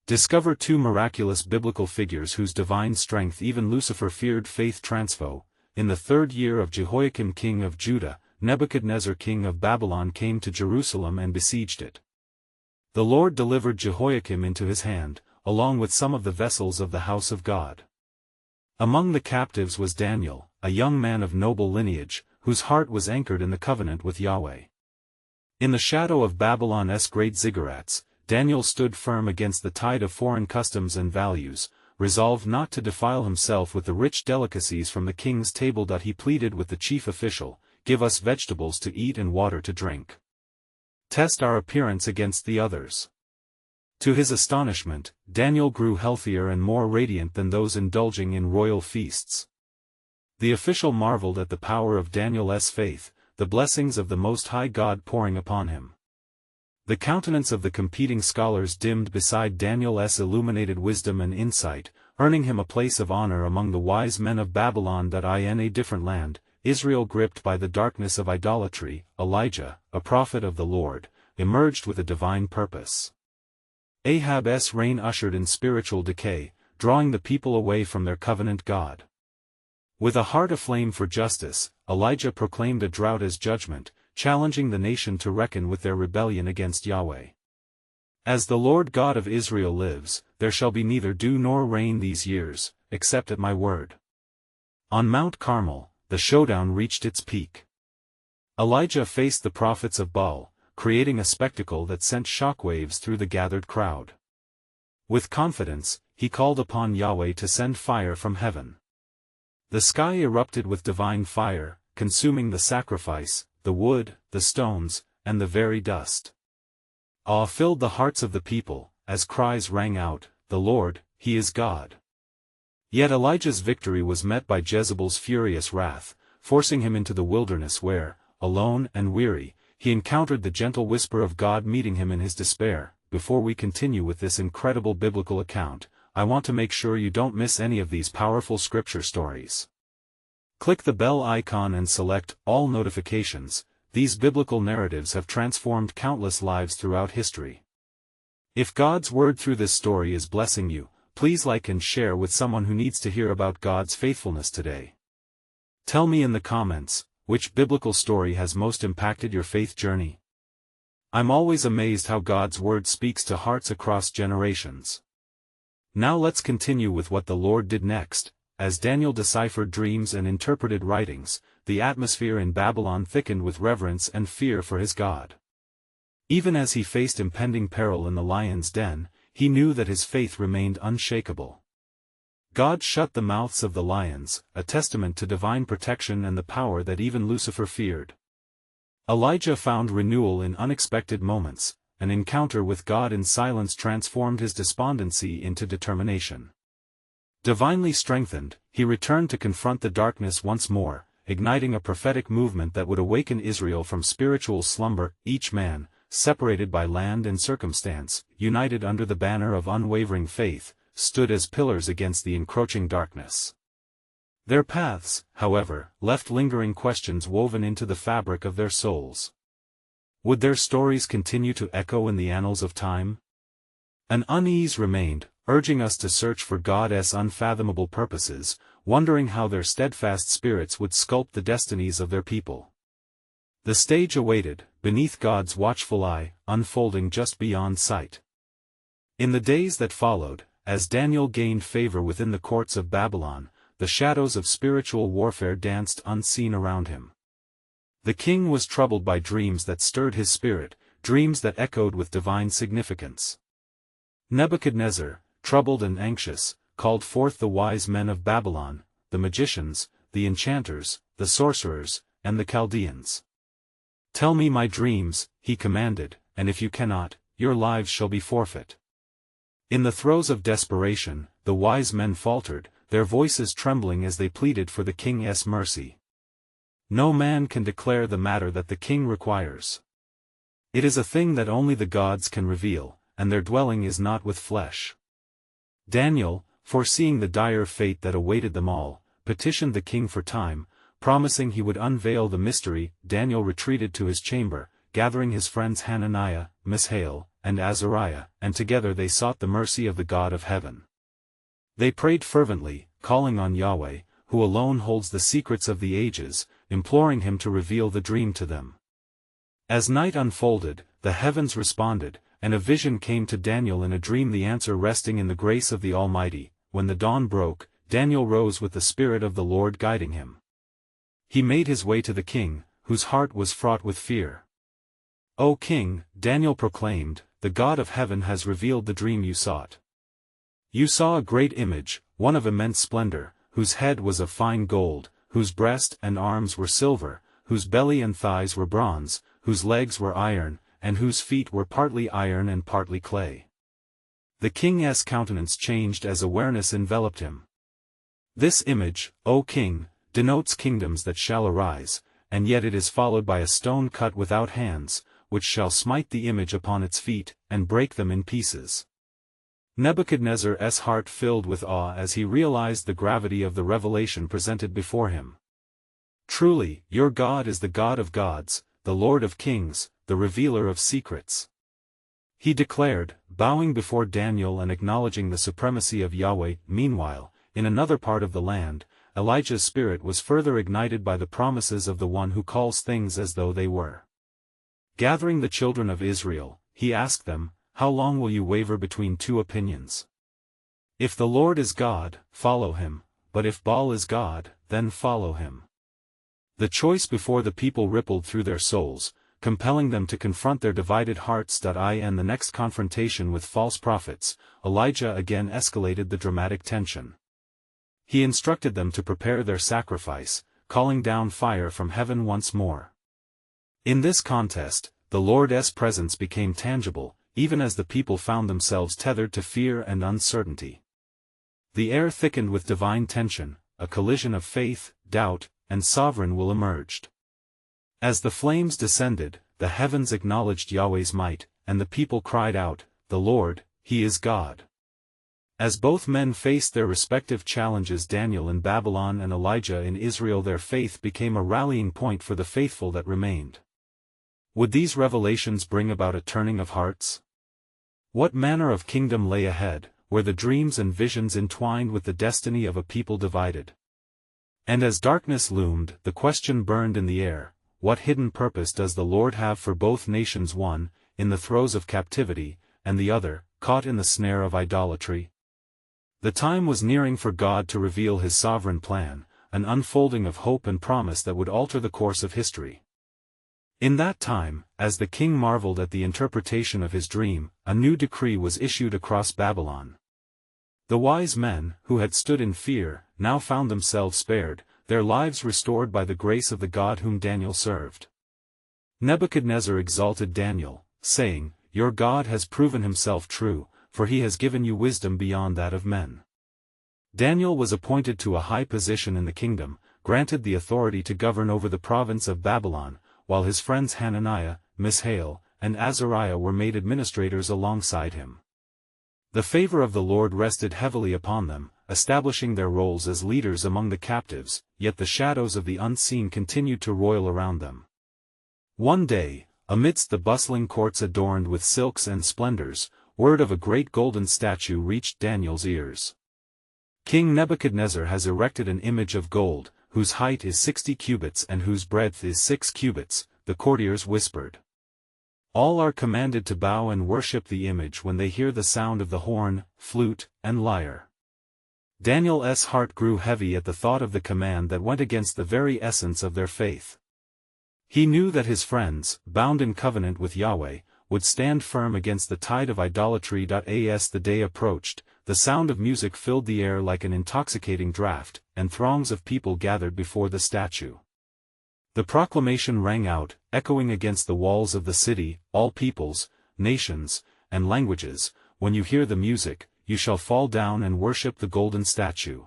Discover two miraculous biblical figures whose divine strength even Lucifer feared. Faith transfo. In the 3rd year of Jehoiakim king of Judah, Nebuchadnezzar king of Babylon came to Jerusalem and besieged it. The Lord delivered Jehoiakim into his hand, along with some of the vessels of the house of God. Among the captives was Daniel, a young man of noble lineage, whose heart was anchored in the covenant with Yahweh. In the shadow of Babylon's great ziggurats, Daniel stood firm against the tide of foreign customs and values, resolved not to defile himself with the rich delicacies from the king's table. He pleaded with the chief official, "Give us vegetables to eat and water to drink. Test our appearance against the others." To his astonishment, Daniel grew healthier and more radiant than those indulging in royal feasts. The official marveled at the power of Daniel's faith, the blessings of the Most High God pouring upon him. The countenance of the competing scholars dimmed beside Daniel's illuminated wisdom and insight, earning him a place of honor among the wise men of Babylon. In a different land, Israel gripped by the darkness of idolatry, Elijah, a prophet of the Lord, emerged with a divine purpose. Ahab's reign ushered in spiritual decay, drawing the people away from their covenant God. With a heart aflame for justice, Elijah proclaimed a drought as judgment, challenging the nation to reckon with their rebellion against Yahweh. "As the Lord God of Israel lives, there shall be neither dew nor rain these years, except at my word." On Mount Carmel, the showdown reached its peak. Elijah faced the prophets of Baal, creating a spectacle that sent shockwaves through the gathered crowd. With confidence, he called upon Yahweh to send fire from heaven. The sky erupted with divine fire, consuming the sacrifice, the wood, the stones, and the very dust. Awe filled the hearts of the people, as cries rang out, "The Lord, He is God." Yet Elijah's victory was met by Jezebel's furious wrath, forcing him into the wilderness where, alone and weary, he encountered the gentle whisper of God meeting him in his despair. Before we continue with this incredible biblical account, I want to make sure you don't miss any of these powerful scripture stories. Click the bell icon and select All Notifications. These biblical narratives have transformed countless lives throughout history. If God's word through this story is blessing you, please like and share with someone who needs to hear about God's faithfulness today. Tell me in the comments, which biblical story has most impacted your faith journey? I'm always amazed how God's word speaks to hearts across generations. Now let's continue with what the Lord did next. As Daniel deciphered dreams and interpreted writings, the atmosphere in Babylon thickened with reverence and fear for his God. Even as he faced impending peril in the lion's den, he knew that his faith remained unshakable. God shut the mouths of the lions, a testament to divine protection and the power that even Lucifer feared. Elijah found renewal in unexpected moments. An encounter with God in silence transformed his despondency into determination. Divinely strengthened, he returned to confront the darkness once more, igniting a prophetic movement that would awaken Israel from spiritual slumber. Each man, separated by land and circumstance, united under the banner of unwavering faith, stood as pillars against the encroaching darkness. Their paths, however, left lingering questions woven into the fabric of their souls. Would their stories continue to echo in the annals of time? An unease remained, urging us to search for God's unfathomable purposes, wondering how their steadfast spirits would sculpt the destinies of their people. The stage awaited, beneath God's watchful eye, unfolding just beyond sight. In the days that followed, as Daniel gained favor within the courts of Babylon, the shadows of spiritual warfare danced unseen around him. The king was troubled by dreams that stirred his spirit, dreams that echoed with divine significance. Nebuchadnezzar, troubled and anxious, called forth the wise men of Babylon, the magicians, the enchanters, the sorcerers, and the Chaldeans. "Tell me my dreams," he commanded, "and if you cannot, your lives shall be forfeit." In the throes of desperation, the wise men faltered, their voices trembling as they pleaded for the king's mercy. No man can declare the matter that the king requires. It is a thing that only the gods can reveal, and their dwelling is not with flesh. Daniel, foreseeing the dire fate that awaited them all, petitioned the king for time, promising he would unveil the mystery. Daniel retreated to his chamber, gathering his friends Hananiah, Mishael, and Azariah, and together they sought the mercy of the God of heaven. They prayed fervently, calling on Yahweh, who alone holds the secrets of the ages, imploring him to reveal the dream to them. As night unfolded, the heavens responded, and a vision came to Daniel in a dream, the answer resting in the grace of the Almighty. When the dawn broke, Daniel rose with the Spirit of the Lord guiding him. He made his way to the king, whose heart was fraught with fear. "O king," Daniel proclaimed, "the God of heaven has revealed the dream you sought. You saw a great image, one of immense splendor, whose head was of fine gold, whose breast and arms were silver, whose belly and thighs were bronze, whose legs were iron, and whose feet were partly iron and partly clay." The king's countenance changed as awareness enveloped him. "This image, O king, denotes kingdoms that shall arise, and yet it is followed by a stone cut without hands, which shall smite the image upon its feet, and break them in pieces." Nebuchadnezzar's heart filled with awe as he realized the gravity of the revelation presented before him. "Truly, your God is the God of gods, the Lord of kings, the revealer of secrets," he declared, bowing before Daniel and acknowledging the supremacy of Yahweh. Meanwhile, in another part of the land, Elijah's spirit was further ignited by the promises of the one who calls things as though they were. Gathering the children of Israel, he asked them, "How long will you waver between two opinions? If the Lord is God, follow him, but if Baal is God, then follow him." The choice before the people rippled through their souls, compelling them to confront their divided hearts. In the next confrontation with false prophets, Elijah again escalated the dramatic tension. He instructed them to prepare their sacrifice, calling down fire from heaven once more. In this contest, the Lord's presence became tangible, even as the people found themselves tethered to fear and uncertainty. The air thickened with divine tension, a collision of faith, doubt, and sovereign will emerged. As the flames descended, the heavens acknowledged Yahweh's might, and the people cried out, "The Lord, He is God." As both men faced their respective challenges, Daniel in Babylon and Elijah in Israel, their faith became a rallying point for the faithful that remained. Would these revelations bring about a turning of hearts? What manner of kingdom lay ahead, where the dreams and visions entwined with the destiny of a people divided? And as darkness loomed, the question burned in the air: what hidden purpose does the Lord have for both nations, one, in the throes of captivity, and the other, caught in the snare of idolatry? The time was nearing for God to reveal his sovereign plan, an unfolding of hope and promise that would alter the course of history. In that time, as the king marveled at the interpretation of his dream, a new decree was issued across Babylon. The wise men, who had stood in fear, now found themselves spared, their lives restored by the grace of the God whom Daniel served. Nebuchadnezzar exalted Daniel, saying, "Your God has proven himself true, for he has given you wisdom beyond that of men." Daniel was appointed to a high position in the kingdom, granted the authority to govern over the province of Babylon, while his friends Hananiah, Mishael, and Azariah were made administrators alongside him. The favor of the Lord rested heavily upon them, establishing their roles as leaders among the captives, yet the shadows of the unseen continued to roil around them. One day, amidst the bustling courts adorned with silks and splendors, word of a great golden statue reached Daniel's ears. "King Nebuchadnezzar has erected an image of gold, whose height is 60 cubits and whose breadth is 6 cubits, the courtiers whispered. All are commanded to bow and worship the image when they hear the sound of the horn, flute, and lyre. Daniel's heart grew heavy at the thought of the command that went against the very essence of their faith. He knew that his friends, bound in covenant with Yahweh, would stand firm against the tide of idolatry. As the day approached, the sound of music filled the air like an intoxicating draught, and throngs of people gathered before the statue. The proclamation rang out, echoing against the walls of the city, "All peoples, nations, and languages, when you hear the music, you shall fall down and worship the golden statue."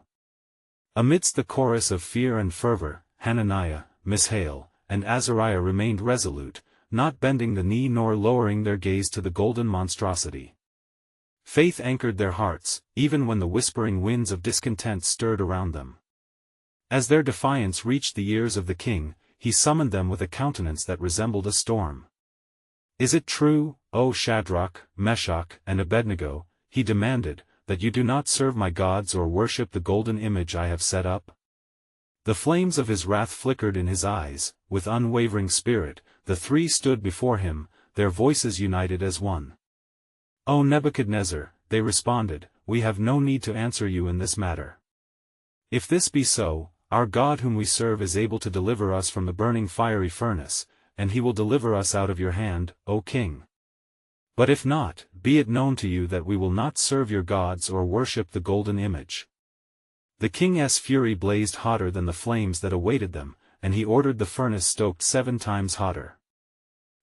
Amidst the chorus of fear and fervor, Hananiah, Mishael, and Azariah remained resolute, not bending the knee nor lowering their gaze to the golden monstrosity. Faith anchored their hearts, even when the whispering winds of discontent stirred around them. As their defiance reached the ears of the king, he summoned them with a countenance that resembled a storm. "Is it true, O Shadrach, Meshach, and Abednego," he demanded, "that you do not serve my gods or worship the golden image I have set up?" The flames of his wrath flickered in his eyes. With unwavering spirit, the three stood before him, their voices united as one. "O Nebuchadnezzar," they responded, "we have no need to answer you in this matter. If this be so, our God whom we serve is able to deliver us from the burning fiery furnace, and he will deliver us out of your hand, O king. But if not, be it known to you that we will not serve your gods or worship the golden image." The king's fury blazed hotter than the flames that awaited them, and he ordered the furnace stoked 7 times hotter.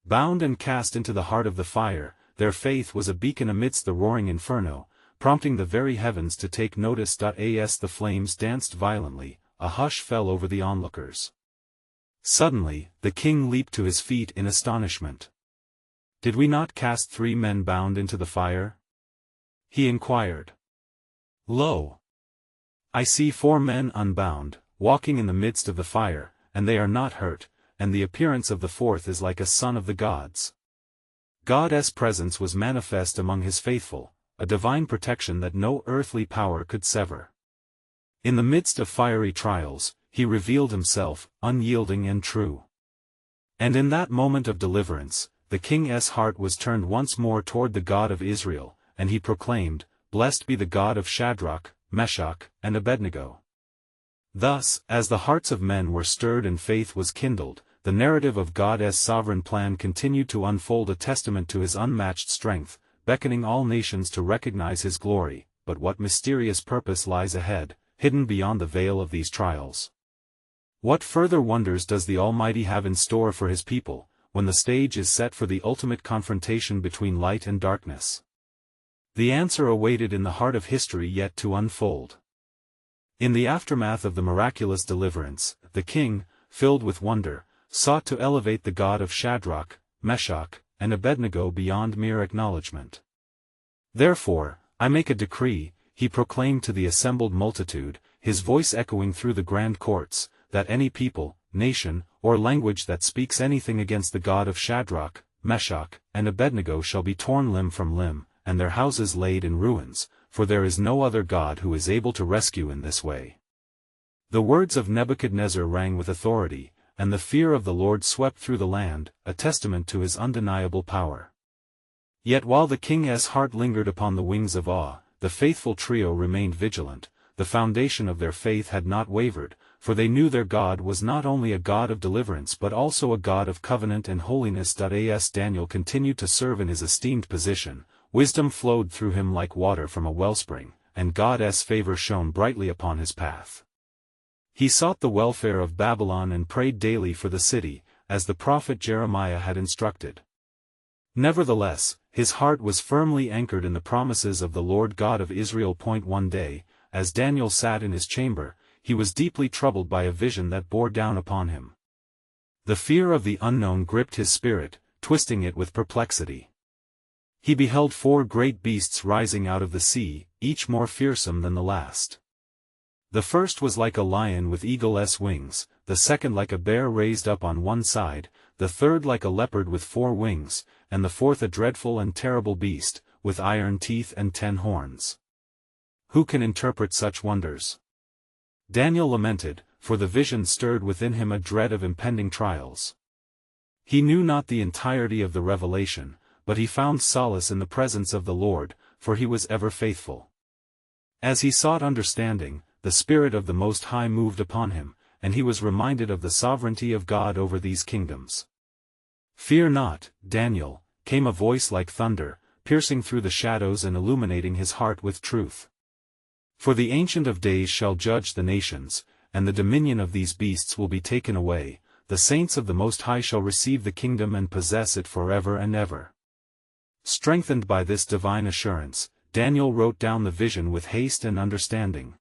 Bound and cast into the heart of the fire, their faith was a beacon amidst the roaring inferno, prompting the very heavens to take notice. As the flames danced violently, a hush fell over the onlookers. Suddenly, the king leaped to his feet in astonishment. "Did we not cast 3 men bound into the fire?" he inquired. "Lo! I see 4 men unbound, walking in the midst of the fire, and they are not hurt, and the appearance of the 4th is like a son of the gods." God's presence was manifest among his faithful, a divine protection that no earthly power could sever. In the midst of fiery trials, he revealed himself, unyielding and true. And in that moment of deliverance, the king's heart was turned once more toward the God of Israel, and he proclaimed, "Blessed be the God of Shadrach, Meshach, and Abednego." Thus, as the hearts of men were stirred and faith was kindled, the narrative of God's sovereign plan continued to unfold, a testament to his unmatched strength, beckoning all nations to recognize his glory. But what mysterious purpose lies ahead, hidden beyond the veil of these trials? What further wonders does the Almighty have in store for his people, when the stage is set for the ultimate confrontation between light and darkness? The answer awaited in the heart of history yet to unfold. In the aftermath of the miraculous deliverance, the king, filled with wonder, sought to elevate the God of Shadrach, Meshach, and Abednego beyond mere acknowledgement. "Therefore, I make a decree," he proclaimed to the assembled multitude, his voice echoing through the grand courts, "that any people, nation, or language that speaks anything against the God of Shadrach, Meshach, and Abednego shall be torn limb from limb, and their houses laid in ruins, for there is no other God who is able to rescue in this way." The words of Nebuchadnezzar rang with authority, and the fear of the Lord swept through the land, a testament to his undeniable power. Yet while the king's heart lingered upon the wings of awe, the faithful trio remained vigilant. The foundation of their faith had not wavered, for they knew their God was not only a God of deliverance but also a God of covenant and holiness. As Daniel continued to serve in his esteemed position, wisdom flowed through him like water from a wellspring, and God's favor shone brightly upon his path. He sought the welfare of Babylon and prayed daily for the city, as the prophet Jeremiah had instructed. Nevertheless, his heart was firmly anchored in the promises of the Lord God of Israel. One day, as Daniel sat in his chamber, he was deeply troubled by a vision that bore down upon him. The fear of the unknown gripped his spirit, twisting it with perplexity. He beheld 4 great beasts rising out of the sea, each more fearsome than the last. The first was like a lion with eagle's wings, the second like a bear raised up on one side, the third like a leopard with 4 wings, and the fourth a dreadful and terrible beast, with iron teeth and 10 horns. Who can interpret such wonders? Daniel lamented, for the vision stirred within him a dread of impending trials. He knew not the entirety of the revelation, but he found solace in the presence of the Lord, for he was ever faithful. As he sought understanding, the Spirit of the Most High moved upon him, and he was reminded of the sovereignty of God over these kingdoms. "Fear not, Daniel," came a voice like thunder, piercing through the shadows and illuminating his heart with truth. "For the Ancient of Days shall judge the nations, and the dominion of these beasts will be taken away. The saints of the Most High shall receive the kingdom and possess it forever and ever." Strengthened by this divine assurance, Daniel wrote down the vision with haste and understanding.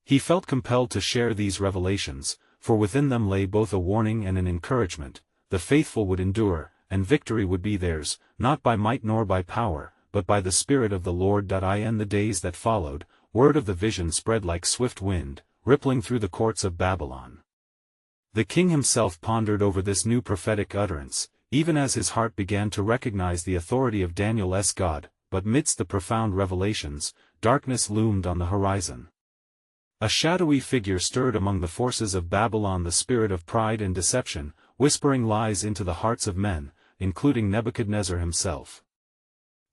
He felt compelled to share these revelations, for within them lay both a warning and an encouragement. The faithful would endure, and victory would be theirs, not by might nor by power, but by the Spirit of the Lord. In the days that followed, word of the vision spread like swift wind, rippling through the courts of Babylon. The king himself pondered over this new prophetic utterance, even as his heart began to recognize the authority of Daniel's God, but midst the profound revelations, darkness loomed on the horizon. A shadowy figure stirred among the forces of Babylon, the spirit of pride and deception, whispering lies into the hearts of men, including Nebuchadnezzar himself.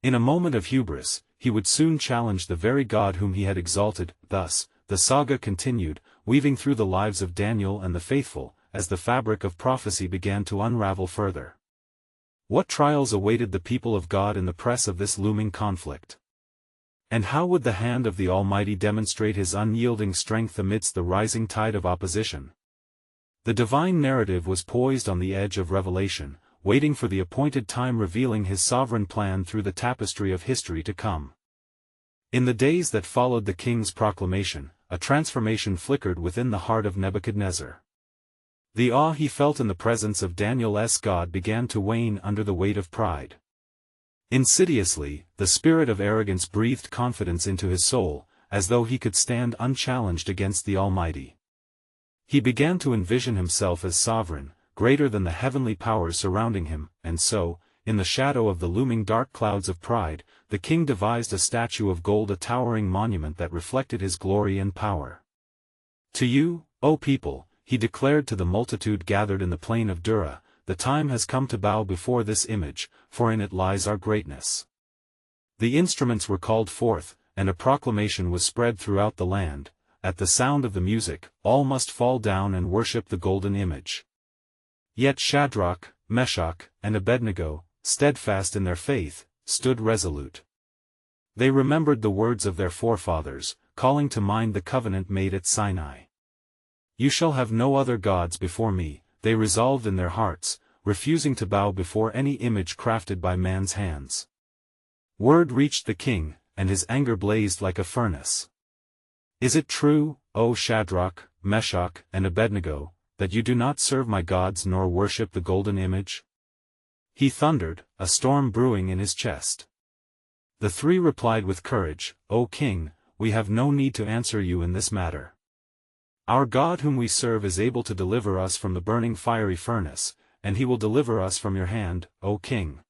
In a moment of hubris, he would soon challenge the very God whom he had exalted. Thus, the saga continued, weaving through the lives of Daniel and the faithful, as the fabric of prophecy began to unravel further. What trials awaited the people of God in the press of this looming conflict? And how would the hand of the Almighty demonstrate his unyielding strength amidst the rising tide of opposition? The divine narrative was poised on the edge of revelation, waiting for the appointed time, revealing his sovereign plan through the tapestry of history to come. In the days that followed the king's proclamation, a transformation flickered within the heart of Nebuchadnezzar. The awe he felt in the presence of Daniel's God began to wane under the weight of pride. Insidiously, the spirit of arrogance breathed confidence into his soul, as though he could stand unchallenged against the Almighty. He began to envision himself as sovereign, greater than the heavenly powers surrounding him, and so, in the shadow of the looming dark clouds of pride, the king devised a statue of gold, a towering monument that reflected his glory and power. "To you, O people," he declared to the multitude gathered in the plain of Dura, "the time has come to bow before this image, for in it lies our greatness." The instruments were called forth, and a proclamation was spread throughout the land. At the sound of the music, all must fall down and worship the golden image. Yet Shadrach, Meshach, and Abednego, steadfast in their faith, stood resolute. They remembered the words of their forefathers, calling to mind the covenant made at Sinai. "You shall have no other gods before me," they resolved in their hearts, refusing to bow before any image crafted by man's hands. Word reached the king, and his anger blazed like a furnace. "Is it true, O Shadrach, Meshach, and Abednego, that you do not serve my gods nor worship the golden image?" He thundered, a storm brewing in his chest. The three replied with courage, "O king, we have no need to answer you in this matter. Our God whom we serve is able to deliver us from the burning fiery furnace, and he will deliver us from your hand, O king.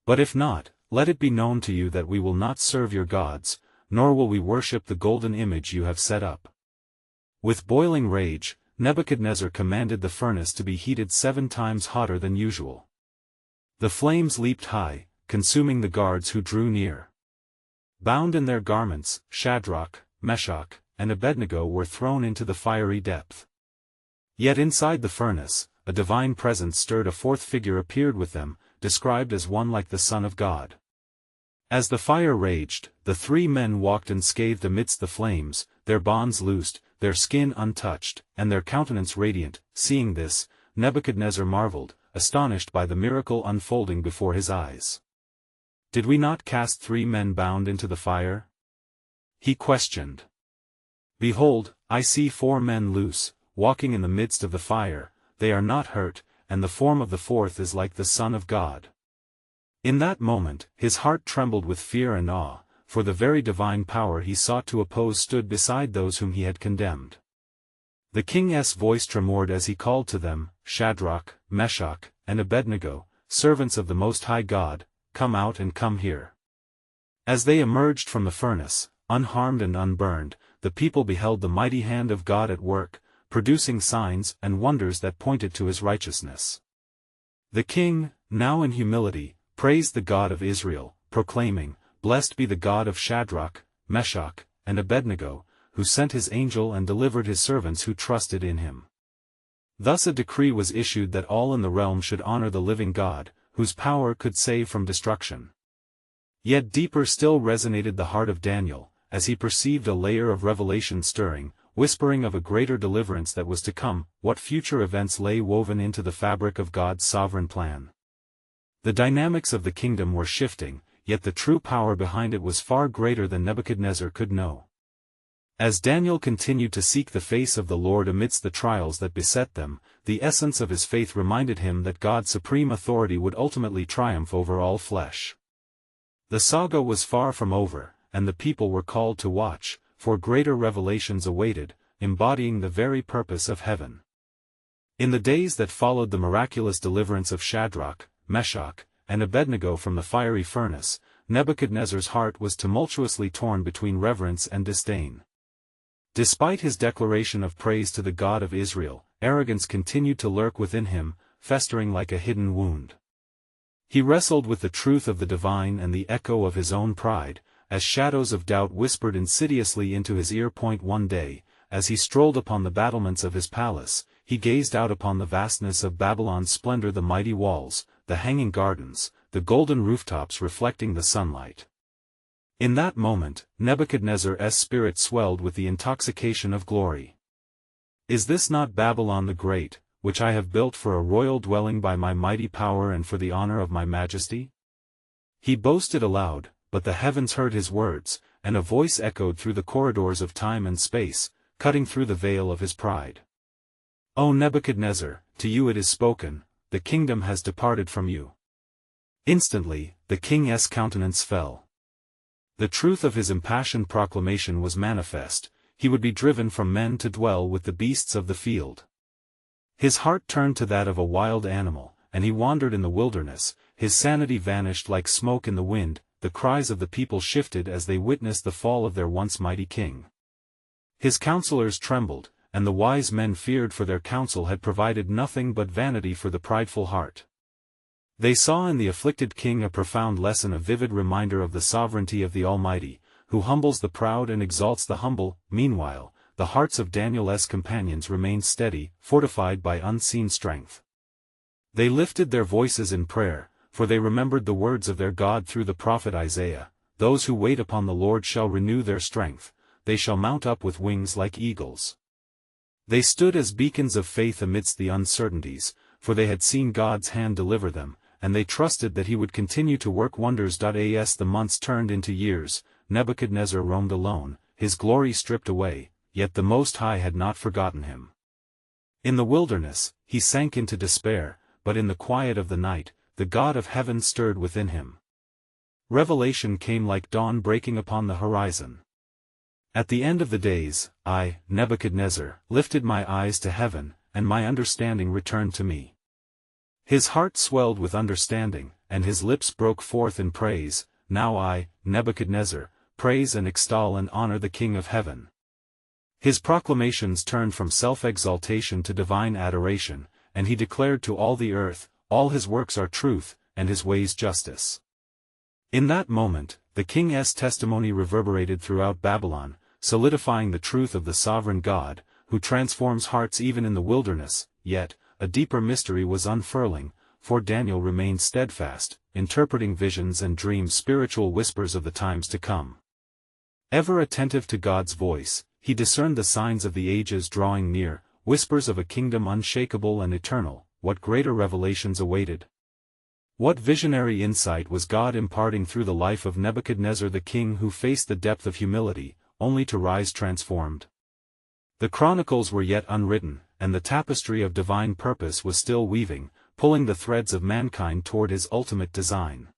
But if not, let it be known to you that we will not serve your gods, nor will we worship the golden image you have set up." With boiling rage, Nebuchadnezzar commanded the furnace to be heated 7 times hotter than usual. The flames leaped high, consuming the guards who drew near. Bound in their garments, Shadrach, Meshach, and Abednego were thrown into the fiery depth. Yet inside the furnace, a divine presence stirred. A fourth figure appeared with them, described as one like the Son of God. As the fire raged, the 3 men walked unscathed amidst the flames, their bonds loosed, their skin untouched, and their countenance radiant. Seeing this, Nebuchadnezzar marveled, astonished by the miracle unfolding before his eyes. "Did we not cast 3 men bound into the fire?" he questioned. "Behold, I see 4 men loose, walking in the midst of the fire, they are not hurt, and the form of the 4th is like the Son of God." In that moment, his heart trembled with fear and awe, for the very divine power he sought to oppose stood beside those whom he had condemned. The king's voice tremored as he called to them, "Shadrach, Meshach, and Abednego, servants of the Most High God, come out and come here." As they emerged from the furnace, unharmed and unburned, the people beheld the mighty hand of God at work, producing signs and wonders that pointed to his righteousness. The king, now in humility, praised the God of Israel, proclaiming, "Blessed be the God of Shadrach, Meshach, and Abednego, who sent his angel and delivered his servants who trusted in him." Thus a decree was issued that all in the realm should honor the living God, whose power could save from destruction. Yet deeper still resonated the heart of Daniel, as he perceived a layer of revelation stirring, whispering of a greater deliverance that was to come. What future events lay woven into the fabric of God's sovereign plan? The dynamics of the kingdom were shifting, yet the true power behind it was far greater than Nebuchadnezzar could know. As Daniel continued to seek the face of the Lord amidst the trials that beset them, the essence of his faith reminded him that God's supreme authority would ultimately triumph over all flesh. The saga was far from over, and the people were called to watch, for greater revelations awaited, embodying the very purpose of heaven. In the days that followed the miraculous deliverance of Shadrach, Meshach, and Abednego from the fiery furnace, Nebuchadnezzar's heart was tumultuously torn between reverence and disdain. Despite his declaration of praise to the God of Israel, arrogance continued to lurk within him, festering like a hidden wound. He wrestled with the truth of the divine and the echo of his own pride, as shadows of doubt whispered insidiously into his ear. One day, as he strolled upon the battlements of his palace, he gazed out upon the vastness of Babylon's splendor, the mighty walls, the hanging gardens, the golden rooftops reflecting the sunlight. In that moment, Nebuchadnezzar's spirit swelled with the intoxication of glory. "Is this not Babylon the Great, which I have built for a royal dwelling by my mighty power and for the honor of my majesty?" He boasted aloud, but the heavens heard his words, and a voice echoed through the corridors of time and space, cutting through the veil of his pride. "O Nebuchadnezzar, to you it is spoken, the kingdom has departed from you." Instantly, the king's countenance fell. The truth of his impassioned proclamation was manifest: he would be driven from men to dwell with the beasts of the field. His heart turned to that of a wild animal, and he wandered in the wilderness. His sanity vanished like smoke in the wind. The cries of the people shifted as they witnessed the fall of their once mighty king. His counselors trembled, and the wise men feared, for their counsel had provided nothing but vanity for the prideful heart. They saw in the afflicted king a profound lesson, a vivid reminder of the sovereignty of the Almighty, who humbles the proud and exalts the humble. Meanwhile, the hearts of Daniel's companions remained steady, fortified by unseen strength. They lifted their voices in prayer, for they remembered the words of their God through the prophet Isaiah: "Those who wait upon the Lord shall renew their strength, they shall mount up with wings like eagles." They stood as beacons of faith amidst the uncertainties, for they had seen God's hand deliver them, and they trusted that he would continue to work wonders. As the months turned into years, Nebuchadnezzar roamed alone, his glory stripped away, yet the Most High had not forgotten him. In the wilderness, he sank into despair, but in the quiet of the night, the God of heaven stirred within him. Revelation came like dawn breaking upon the horizon. "At the end of the days, I, Nebuchadnezzar, lifted my eyes to heaven, and my understanding returned to me." His heart swelled with understanding, and his lips broke forth in praise. "Now I, Nebuchadnezzar, praise and extol and honor the King of heaven." His proclamations turned from self-exaltation to divine adoration, and he declared to all the earth, "All his works are truth, and his ways justice." In that moment, the king's testimony reverberated throughout Babylon, solidifying the truth of the sovereign God, who transforms hearts even in the wilderness. Yet, a deeper mystery was unfurling, for Daniel remained steadfast, interpreting visions and dreams, spiritual whispers of the times to come. Ever attentive to God's voice, he discerned the signs of the ages drawing near, whispers of a kingdom unshakable and eternal. What greater revelations awaited? What visionary insight was God imparting through the life of Nebuchadnezzar, the king who faced the depth of humility, only to rise transformed? The chronicles were yet unwritten, and the tapestry of divine purpose was still weaving, pulling the threads of mankind toward his ultimate design.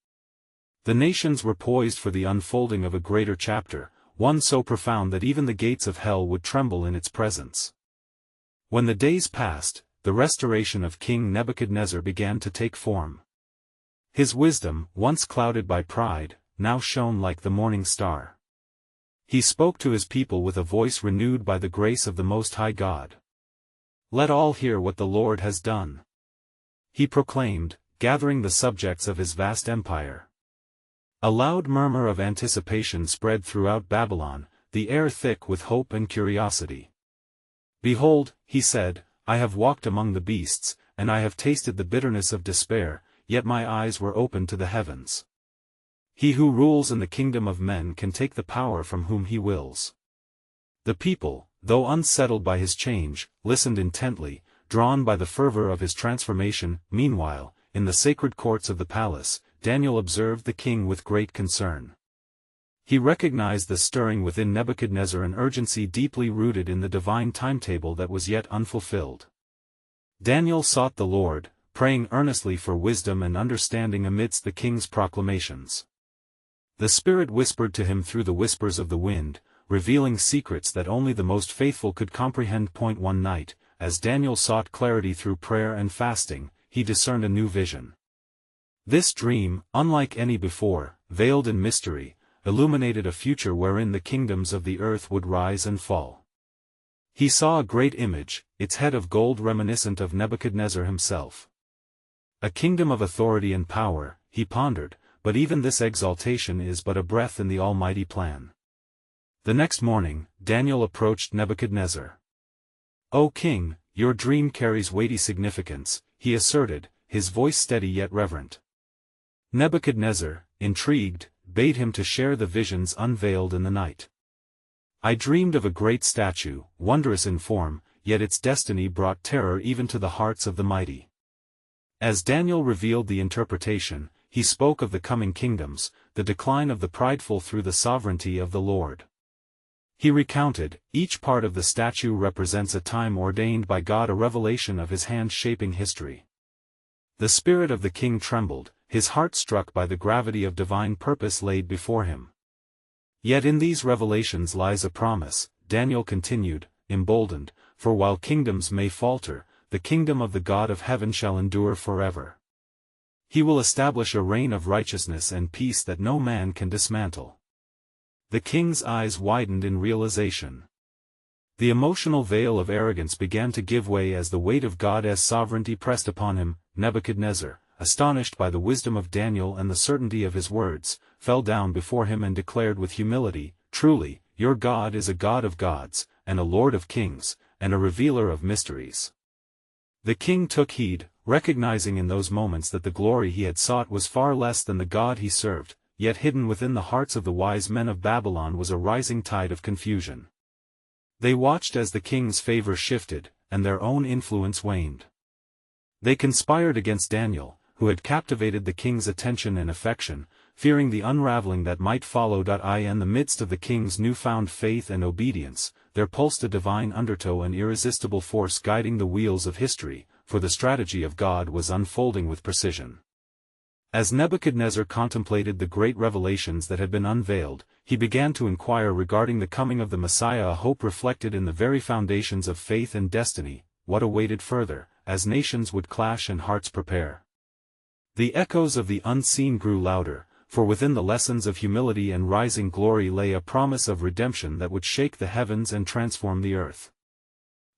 The nations were poised for the unfolding of a greater chapter, one so profound that even the gates of hell would tremble in its presence. When the days passed, the restoration of King Nebuchadnezzar began to take form. His wisdom, once clouded by pride, now shone like the morning star. He spoke to his people with a voice renewed by the grace of the Most High God. "Let all hear what the Lord has done," he proclaimed, gathering the subjects of his vast empire. A loud murmur of anticipation spread throughout Babylon, the air thick with hope and curiosity. "Behold," he said, "I have walked among the beasts, and I have tasted the bitterness of despair, yet my eyes were opened to the heavens. He who rules in the kingdom of men can take the power from whom he wills." The people, though unsettled by his change, listened intently, drawn by the fervor of his transformation. Meanwhile, in the sacred courts of the palace, Daniel observed the king with great concern. He recognized the stirring within Nebuchadnezzar, an urgency deeply rooted in the divine timetable that was yet unfulfilled. Daniel sought the Lord, praying earnestly for wisdom and understanding amidst the king's proclamations. The Spirit whispered to him through the whispers of the wind, revealing secrets that only the most faithful could comprehend. One night, as Daniel sought clarity through prayer and fasting, he discerned a new vision. This dream, unlike any before, veiled in mystery, illuminated a future wherein the kingdoms of the earth would rise and fall. He saw a great image, its head of gold reminiscent of Nebuchadnezzar himself. A kingdom of authority and power, he pondered, but even this exaltation is but a breath in the almighty plan. The next morning, Daniel approached Nebuchadnezzar. "O king, your dream carries weighty significance," he asserted, his voice steady yet reverent. Nebuchadnezzar, intrigued, bade him to share the visions unveiled in the night. "I dreamed of a great statue, wondrous in form, yet its destiny brought terror even to the hearts of the mighty." As Daniel revealed the interpretation, he spoke of the coming kingdoms, the decline of the prideful through the sovereignty of the Lord. He recounted, each part of the statue represents a time ordained by God, a revelation of his hand shaping history. The spirit of the king trembled, his heart struck by the gravity of divine purpose laid before him. "Yet in these revelations lies a promise," Daniel continued, emboldened, "for while kingdoms may falter, the kingdom of the God of heaven shall endure forever. He will establish a reign of righteousness and peace that no man can dismantle." The king's eyes widened in realization. The emotional veil of arrogance began to give way as the weight of God's sovereignty pressed upon him. Nebuchadnezzar, astonished by the wisdom of Daniel and the certainty of his words, fell down before him and declared with humility, "Truly, your God is a God of gods, and a Lord of kings, and a revealer of mysteries." The king took heed, recognizing in those moments that the glory he had sought was far less than the God he served, yet hidden within the hearts of the wise men of Babylon was a rising tide of confusion. They watched as the king's favor shifted, and their own influence waned. They conspired against Daniel, who had captivated the king's attention and affection, fearing the unraveling that might follow. In the midst of the king's newfound faith and obedience, there pulsed a divine undertow, an irresistible force guiding the wheels of history, for the strategy of God was unfolding with precision. As Nebuchadnezzar contemplated the great revelations that had been unveiled, he began to inquire regarding the coming of the Messiah, a hope reflected in the very foundations of faith and destiny. What awaited further, as nations would clash and hearts prepare? The echoes of the unseen grew louder, for within the lessons of humility and rising glory lay a promise of redemption that would shake the heavens and transform the earth.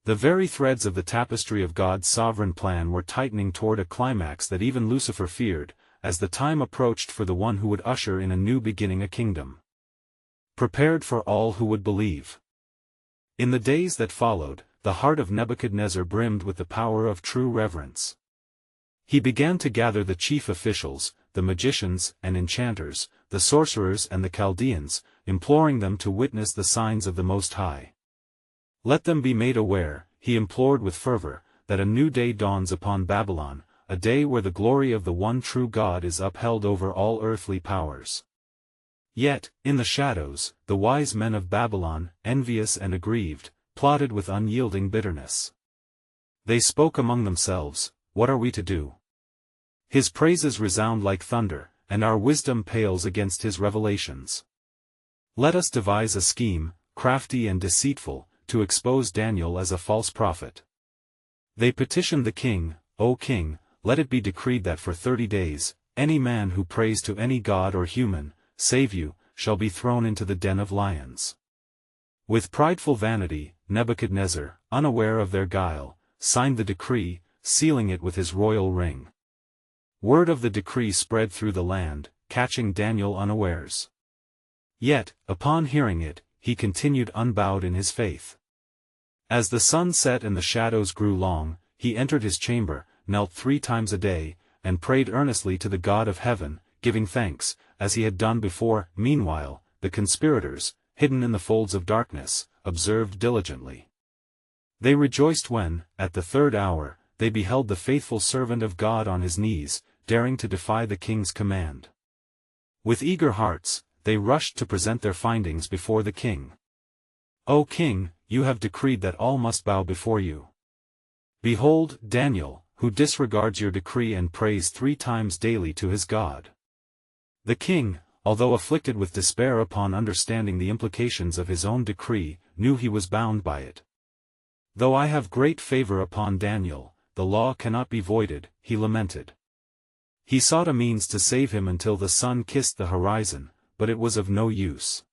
The very threads of the tapestry of God's sovereign plan were tightening toward a climax that even Lucifer feared, as the time approached for the one who would usher in a new beginning, a kingdom prepared for all who would believe. In the days that followed, the heart of Nebuchadnezzar brimmed with the power of true reverence. He began to gather the chief officials, the magicians and enchanters, the sorcerers and the Chaldeans, imploring them to witness the signs of the Most High. "Let them be made aware," he implored with fervor, "that a new day dawns upon Babylon, a day where the glory of the one true God is upheld over all earthly powers." Yet, in the shadows, the wise men of Babylon, envious and aggrieved, plotted with unyielding bitterness. They spoke among themselves, "What are we to do? His praises resound like thunder, and our wisdom pales against his revelations. Let us devise a scheme, crafty and deceitful, to expose Daniel as a false prophet." They petitioned the king, "O king, let it be decreed that for 30 days, any man who prays to any god or human, save you, shall be thrown into the den of lions." With prideful vanity, Nebuchadnezzar, unaware of their guile, signed the decree, sealing it with his royal ring. Word of the decree spread through the land, catching Daniel unawares. Yet, upon hearing it, he continued unbowed in his faith. As the sun set and the shadows grew long, he entered his chamber, knelt 3 times a day, and prayed earnestly to the God of heaven, giving thanks, as he had done before. Meanwhile, the conspirators, hidden in the folds of darkness, observed diligently. They rejoiced when, at the 3rd hour, they beheld the faithful servant of God on his knees, daring to defy the king's command. With eager hearts, they rushed to present their findings before the king. "O king, you have decreed that all must bow before you. Behold, Daniel, who disregards your decree and prays 3 times daily to his God." The king, although afflicted with despair upon understanding the implications of his own decree, knew he was bound by it. "Though I have great favor upon Daniel, the law cannot be voided," he lamented. He sought a means to save him until the sun kissed the horizon, but it was of no use.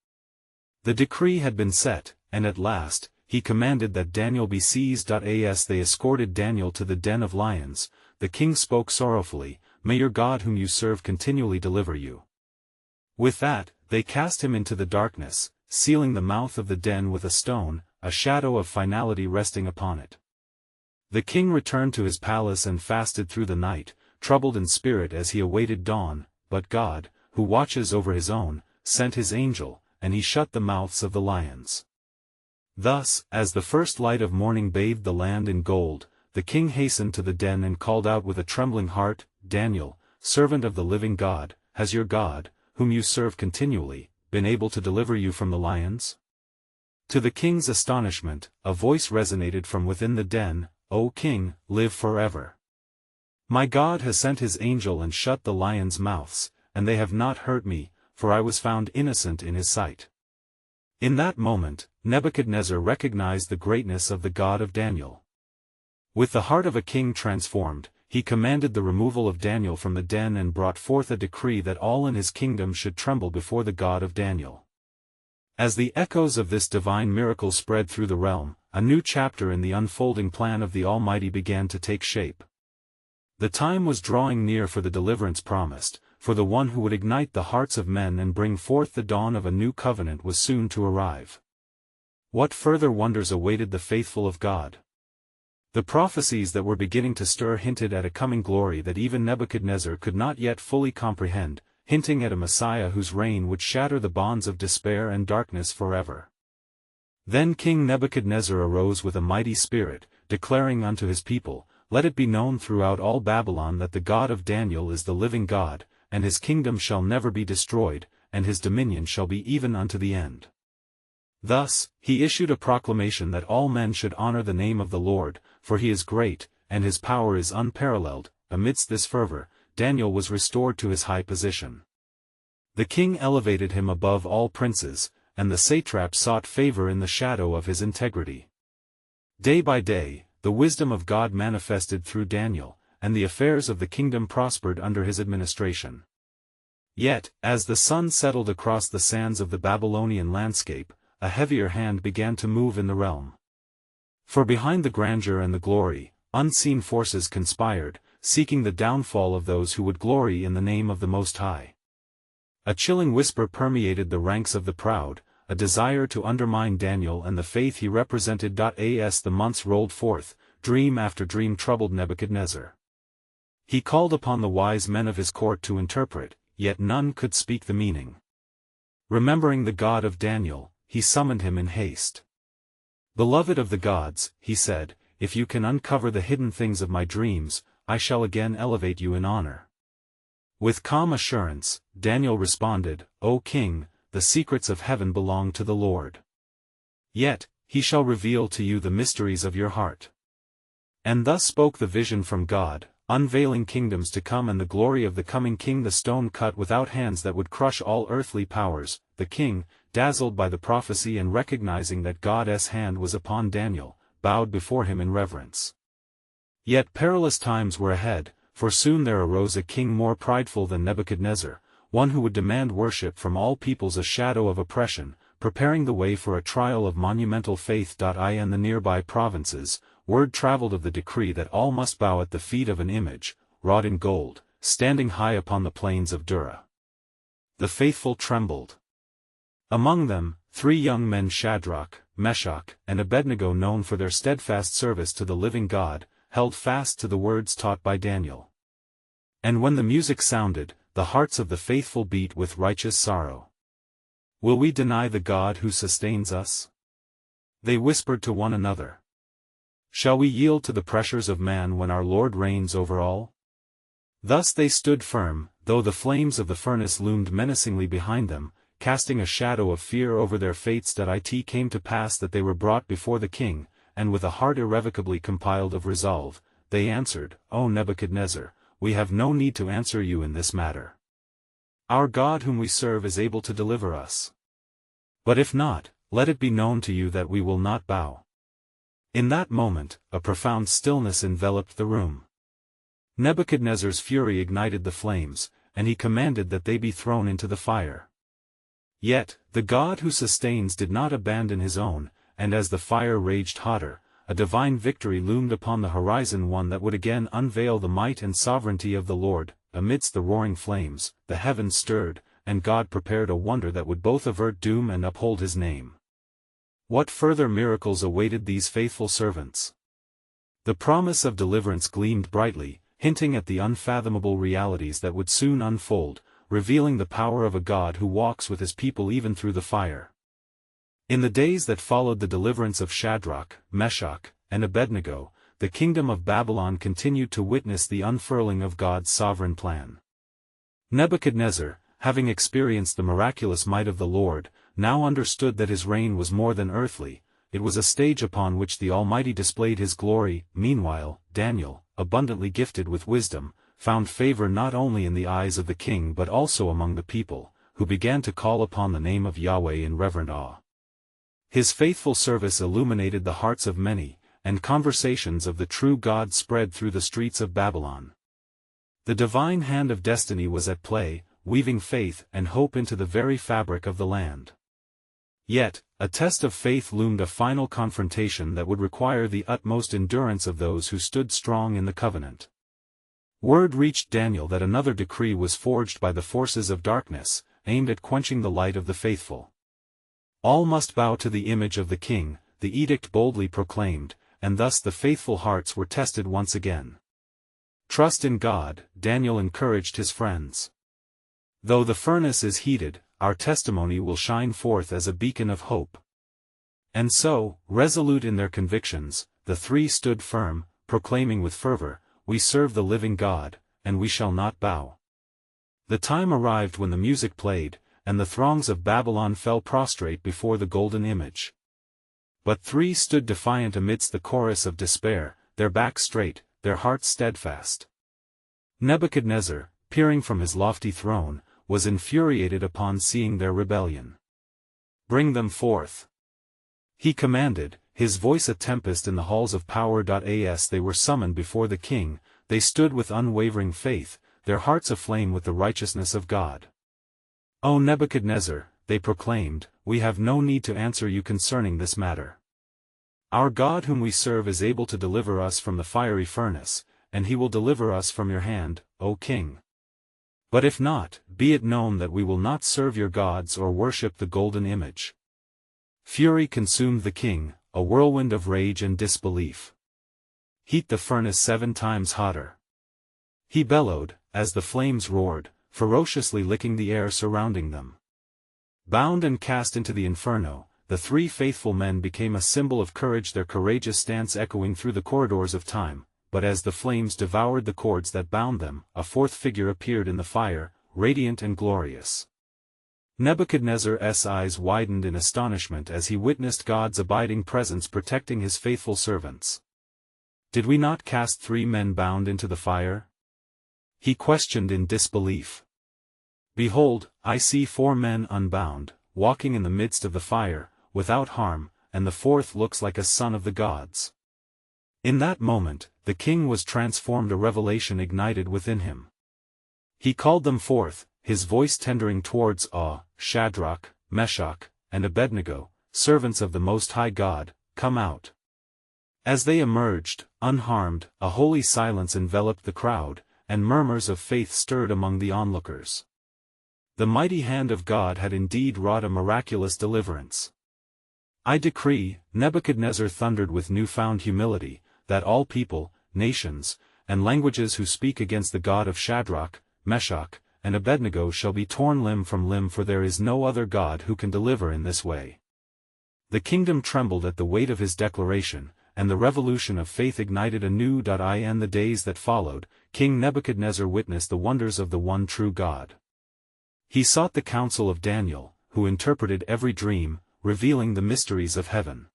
The decree had been set, and at last, he commanded that Daniel be seized. As they escorted Daniel to the den of lions, the king spoke sorrowfully, "May your God whom you serve continually deliver you." With that, they cast him into the darkness, sealing the mouth of the den with a stone, a shadow of finality resting upon it. The king returned to his palace and fasted through the night, troubled in spirit as he awaited dawn, but God, who watches over his own, sent his angel, and he shut the mouths of the lions. Thus, as the first light of morning bathed the land in gold, the king hastened to the den and called out with a trembling heart, "Daniel, servant of the living God, has your God, whom you serve continually, been able to deliver you from the lions?" To the king's astonishment, a voice resonated from within the den, "O king, live forever. My God has sent his angel and shut the lions' mouths, and they have not hurt me, for I was found innocent in his sight." In that moment, Nebuchadnezzar recognized the greatness of the God of Daniel. With the heart of a king transformed, he commanded the removal of Daniel from the den and brought forth a decree that all in his kingdom should tremble before the God of Daniel. As the echoes of this divine miracle spread through the realm, a new chapter in the unfolding plan of the Almighty began to take shape. The time was drawing near for the deliverance promised, for the one who would ignite the hearts of men and bring forth the dawn of a new covenant was soon to arrive. What further wonders awaited the faithful of God? The prophecies that were beginning to stir hinted at a coming glory that even Nebuchadnezzar could not yet fully comprehend, hinting at a Messiah whose reign would shatter the bonds of despair and darkness forever. Then King Nebuchadnezzar arose with a mighty spirit, declaring unto his people, "Let it be known throughout all Babylon that the God of Daniel is the living God, and his kingdom shall never be destroyed, and his dominion shall be even unto the end." Thus, he issued a proclamation that all men should honor the name of the Lord, for he is great, and his power is unparalleled. Amidst this fervor, Daniel was restored to his high position. The king elevated him above all princes, and the satraps sought favor in the shadow of his integrity. Day by day, the wisdom of God manifested through Daniel, and the affairs of the kingdom prospered under his administration. Yet, as the sun settled across the sands of the Babylonian landscape, a heavier hand began to move in the realm. For behind the grandeur and the glory, unseen forces conspired, seeking the downfall of those who would glory in the name of the Most High. A chilling whisper permeated the ranks of the proud, a desire to undermine Daniel and the faith he represented. As the months rolled forth, dream after dream troubled Nebuchadnezzar. He called upon the wise men of his court to interpret, yet none could speak the meaning. Remembering the God of Daniel, he summoned him in haste. "Beloved of the gods," he said, "if you can uncover the hidden things of my dreams, I shall again elevate you in honor." With calm assurance, Daniel responded, "O king, the secrets of heaven belong to the Lord. Yet, he shall reveal to you the mysteries of your heart." And thus spoke the vision from God, unveiling kingdoms to come and the glory of the coming king, the stone cut without hands that would crush all earthly powers. The king, dazzled by the prophecy and recognizing that God's hand was upon Daniel, bowed before him in reverence. Yet perilous times were ahead, for soon there arose a king more prideful than Nebuchadnezzar, one who would demand worship from all peoples, a shadow of oppression, preparing the way for a trial of monumental faith. In the nearby provinces, word traveled of the decree that all must bow at the feet of an image, wrought in gold, standing high upon the plains of Dura. The faithful trembled. Among them, 3 young men, Shadrach, Meshach, and Abednego, known for their steadfast service to the living God, held fast to the words taught by Daniel. And when the music sounded, the hearts of the faithful beat with righteous sorrow. "Will we deny the God who sustains us?" they whispered to one another. "Shall we yield to the pressures of man when our Lord reigns over all?" Thus they stood firm, though the flames of the furnace loomed menacingly behind them, casting a shadow of fear over their fates. It came to pass that they were brought before the king, and with a heart irrevocably compiled of resolve, they answered, "O Nebuchadnezzar, we have no need to answer you in this matter. Our God whom we serve is able to deliver us. But if not, let it be known to you that we will not bow." In that moment, a profound stillness enveloped the room. Nebuchadnezzar's fury ignited the flames, and he commanded that they be thrown into the fire. Yet, the God who sustains did not abandon his own, and as the fire raged hotter, a divine victory loomed upon the horizon, one that would again unveil the might and sovereignty of the Lord. Amidst the roaring flames, the heavens stirred, and God prepared a wonder that would both avert doom and uphold his name. What further miracles awaited these faithful servants? The promise of deliverance gleamed brightly, hinting at the unfathomable realities that would soon unfold, revealing the power of a God who walks with his people even through the fire. In the days that followed the deliverance of Shadrach, Meshach, and Abednego, the kingdom of Babylon continued to witness the unfurling of God's sovereign plan. Nebuchadnezzar, having experienced the miraculous might of the Lord, now understood that his reign was more than earthly. It was a stage upon which the Almighty displayed his glory. Meanwhile, Daniel, abundantly gifted with wisdom, found favor not only in the eyes of the king but also among the people, who began to call upon the name of Yahweh in reverent awe. His faithful service illuminated the hearts of many, and conversations of the true God spread through the streets of Babylon. The divine hand of destiny was at play, weaving faith and hope into the very fabric of the land. Yet, a test of faith loomed, a final confrontation that would require the utmost endurance of those who stood strong in the covenant. Word reached Daniel that another decree was forged by the forces of darkness, aimed at quenching the light of the faithful. All must bow to the image of the king, the edict boldly proclaimed, and thus the faithful hearts were tested once again. Trust in God, Daniel encouraged his friends. Though the furnace is heated, our testimony will shine forth as a beacon of hope. And so, resolute in their convictions, the three stood firm, proclaiming with fervor, "We serve the living God, and we shall not bow." The time arrived when the music played, and the throngs of Babylon fell prostrate before the golden image. But three stood defiant amidst the chorus of despair, their backs straight, their hearts steadfast. Nebuchadnezzar, peering from his lofty throne, was infuriated upon seeing their rebellion. "Bring them forth," he commanded, his voice a tempest in the halls of power. As they were summoned before the king, they stood with unwavering faith, their hearts aflame with the righteousness of God. "O Nebuchadnezzar," they proclaimed, "we have no need to answer you concerning this matter. Our God whom we serve is able to deliver us from the fiery furnace, and he will deliver us from your hand, O king. But if not, be it known that we will not serve your gods or worship the golden image." Fury consumed the king, a whirlwind of rage and disbelief. "Heat the furnace 7 times hotter," he bellowed, as the flames roared, ferociously licking the air surrounding them. Bound and cast into the inferno, the three faithful men became a symbol of courage, their courageous stance echoing through the corridors of time. But as the flames devoured the cords that bound them, a fourth figure appeared in the fire, radiant and glorious. Nebuchadnezzar's eyes widened in astonishment as he witnessed God's abiding presence protecting his faithful servants. "Did we not cast 3 men bound into the fire?" he questioned in disbelief. "Behold, I see 4 men unbound, walking in the midst of the fire, without harm, and the fourth looks like a son of the gods." In that moment, the king was transformed, a revelation ignited within him. He called them forth, his voice tendering towards awe, "Shadrach, Meshach, and Abednego, servants of the Most High God, come out." As they emerged, unharmed, a holy silence enveloped the crowd, and murmurs of faith stirred among the onlookers. The mighty hand of God had indeed wrought a miraculous deliverance. "I decree," Nebuchadnezzar thundered with newfound humility, "that all people, nations, and languages who speak against the God of Shadrach, Meshach, and Abednego shall be torn limb from limb, for there is no other God who can deliver in this way." The kingdom trembled at the weight of his declaration, and the revolution of faith ignited anew. In the days that followed, King Nebuchadnezzar witnessed the wonders of the one true God. He sought the counsel of Daniel, who interpreted every dream, revealing the mysteries of heaven.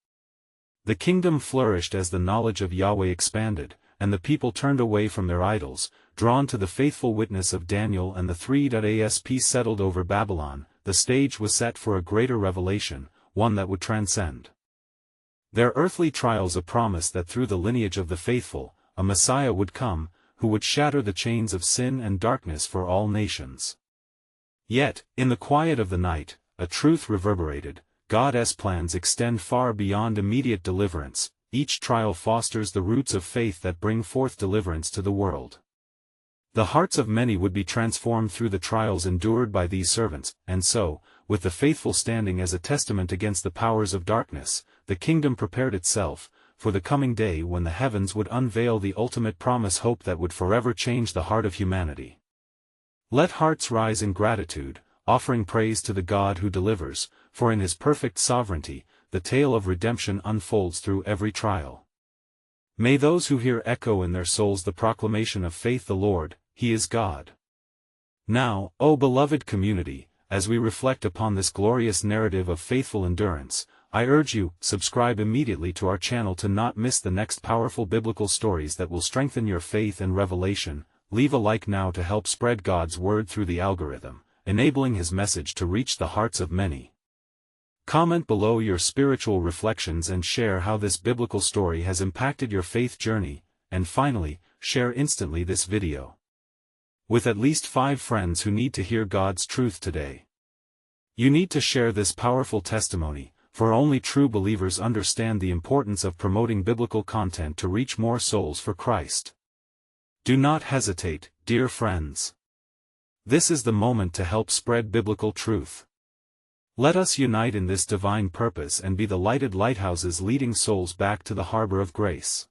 The kingdom flourished as the knowledge of Yahweh expanded, and the people turned away from their idols, drawn to the faithful witness of Daniel and the 3. As peace settled over Babylon, the stage was set for a greater revelation, one that would transcend their earthly trials, a promise that through the lineage of the faithful, a Messiah would come, who would shatter the chains of sin and darkness for all nations. Yet, in the quiet of the night, a truth reverberated: God's plans extend far beyond immediate deliverance. Each trial fosters the roots of faith that bring forth deliverance to the world. The hearts of many would be transformed through the trials endured by these servants, and so, with the faithful standing as a testament against the powers of darkness, the kingdom prepared itself for the coming day when the heavens would unveil the ultimate promise, hope that would forever change the heart of humanity. Let hearts rise in gratitude, offering praise to the God who delivers, for in his perfect sovereignty, the tale of redemption unfolds through every trial. May those who hear echo in their souls the proclamation of faith: the Lord, He is God. Now, O beloved community, as we reflect upon this glorious narrative of faithful endurance, I urge you, subscribe immediately to our channel to not miss the next powerful biblical stories that will strengthen your faith and revelation. Leave a like now to help spread God's word through the algorithm, enabling His message to reach the hearts of many. Comment below your spiritual reflections and share how this biblical story has impacted your faith journey, and finally, share instantly this video with at least 5 friends who need to hear God's truth today. You need to share this powerful testimony, for only true believers understand the importance of promoting biblical content to reach more souls for Christ. Do not hesitate, dear friends. This is the moment to help spread biblical truth. Let us unite in this divine purpose and be the lighted lighthouses leading souls back to the harbor of grace.